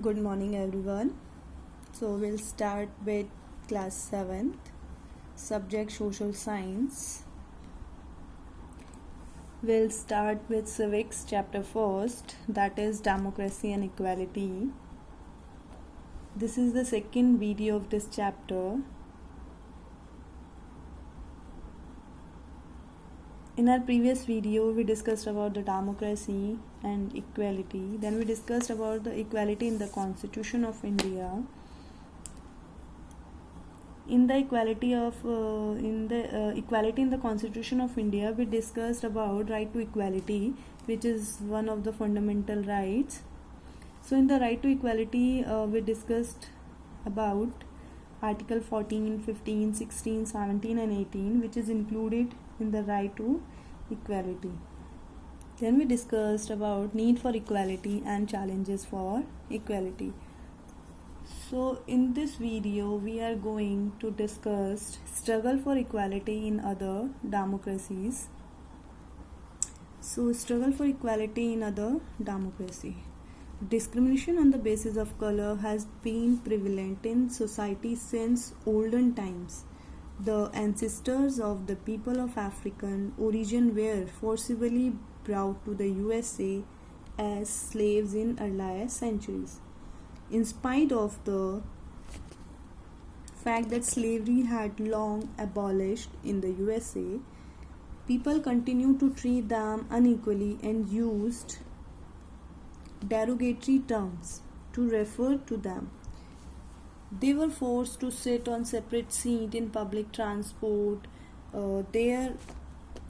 Good morning, everyone. So, we'll start with class 7th, subject social science. We'll start with civics, chapter 1st, that is democracy and equality. This is the second video of this chapter. In our previous video, we discussed about the democracy and equality. Then we discussed about the equality in the Constitution of India. In the equality in the Constitution of India, we discussed about right to equality, which is one of the fundamental rights. So in the right to equality, we discussed about Article 14, 15, 16, 17 and 18, which is included in the right to equality. Then we discussed about need for equality and challenges for equality. So in this video we are going to discuss struggle for equality in other democracies. So struggle for equality in other democracy. Discrimination on the basis of color has been prevalent in society since olden times. The ancestors of the people of African origin were forcibly brought to the USA as slaves in earlier centuries. In spite of the fact that slavery had long abolished in the USA, people continued to treat them unequally and used derogatory terms to refer to them. They were forced to sit on separate seats in public transport. There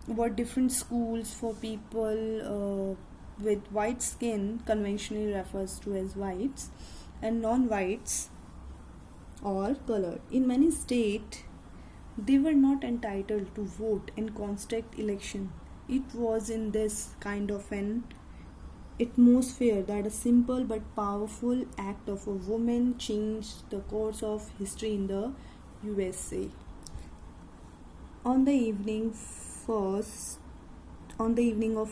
were different schools for people with white skin, conventionally refers to as whites, and non-whites or colored. In many states, they were not entitled to vote in constant election. It was in this kind of an atmosphere that a simple but powerful act of a woman changed the course of history in the USA. On the evening of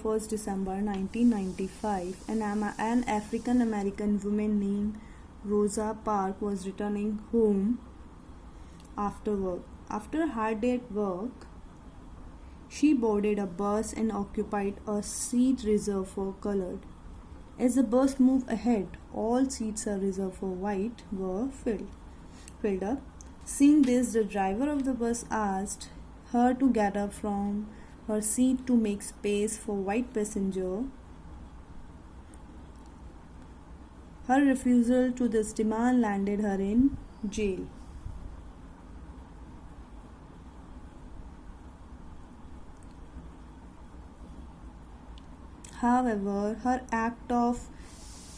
1st December 1995, an African American woman named Rosa Parks was returning home after work. After a hard day at work, she boarded a bus and occupied a seat reserved for colored. As the bus moved ahead, all seats are reserved for white were filled up. Seeing this, the driver of the bus asked her to get up from her seat to make space for white passenger. Her refusal to this demand landed her in jail. However, her act of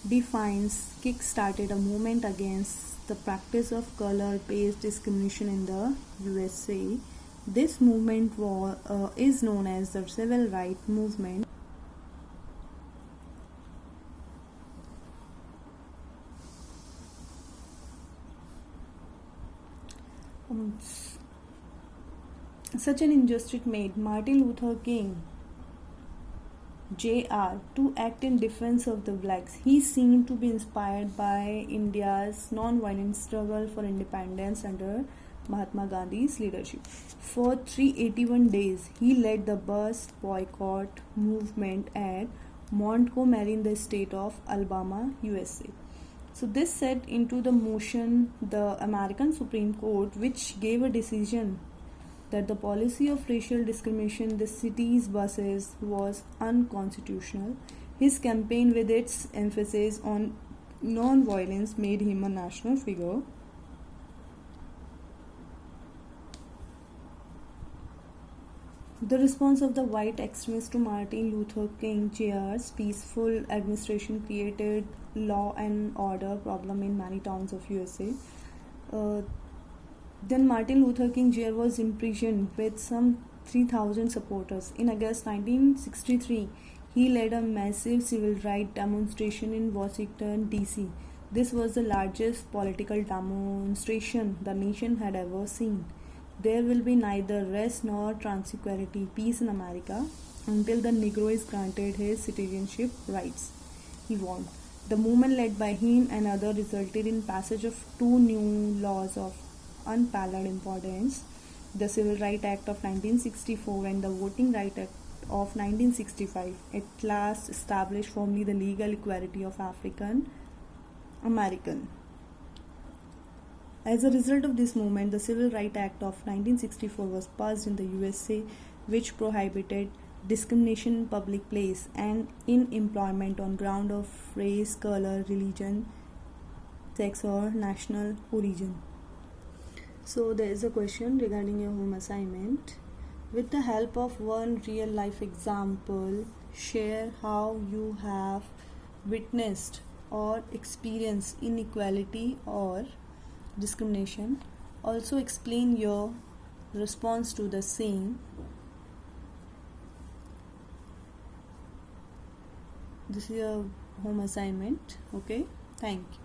defiance kick-started a movement against the practice of color-based discrimination in the USA. This movement is known as the Civil Rights Movement. Such an injustice made Martin Luther King Jr. to act in defense of the blacks. He seemed to be inspired by India's non-violent struggle for independence under Mahatma Gandhi's leadership. For 381 days, he led the bus boycott movement at Montgomery in the state of Alabama, USA. So this set into the motion the American Supreme Court, which gave a decision that the policy of racial discrimination in the city's buses was unconstitutional. His campaign, with its emphasis on non-violence, made him a national figure. The response of the white extremists to Martin Luther King Jr.'s peaceful administration created law and order problem in many towns of USA. Then Martin Luther King Jr. was imprisoned with some 3,000 supporters. In August 1963, he led a massive civil rights demonstration in Washington, D.C. This was the largest political demonstration the nation had ever seen. There will be neither rest nor tranquility, peace in America, until the Negro is granted his citizenship rights, he warned. The movement led by him and others resulted in passage of two new laws of unparalleled importance, the Civil Rights Act of 1964 and the Voting Rights Act of 1965, at last established firmly the legal equality of African American. As a result of this movement, the Civil Rights Act of 1964 was passed in the USA, which prohibited discrimination in public place and in employment on ground of race, color, religion, sex, or national origin. So there is a question regarding your home assignment. With the help of one real life example, share how you have witnessed or experienced inequality or discrimination. Also explain your response to the same. This is your home assignment. Okay, thank you.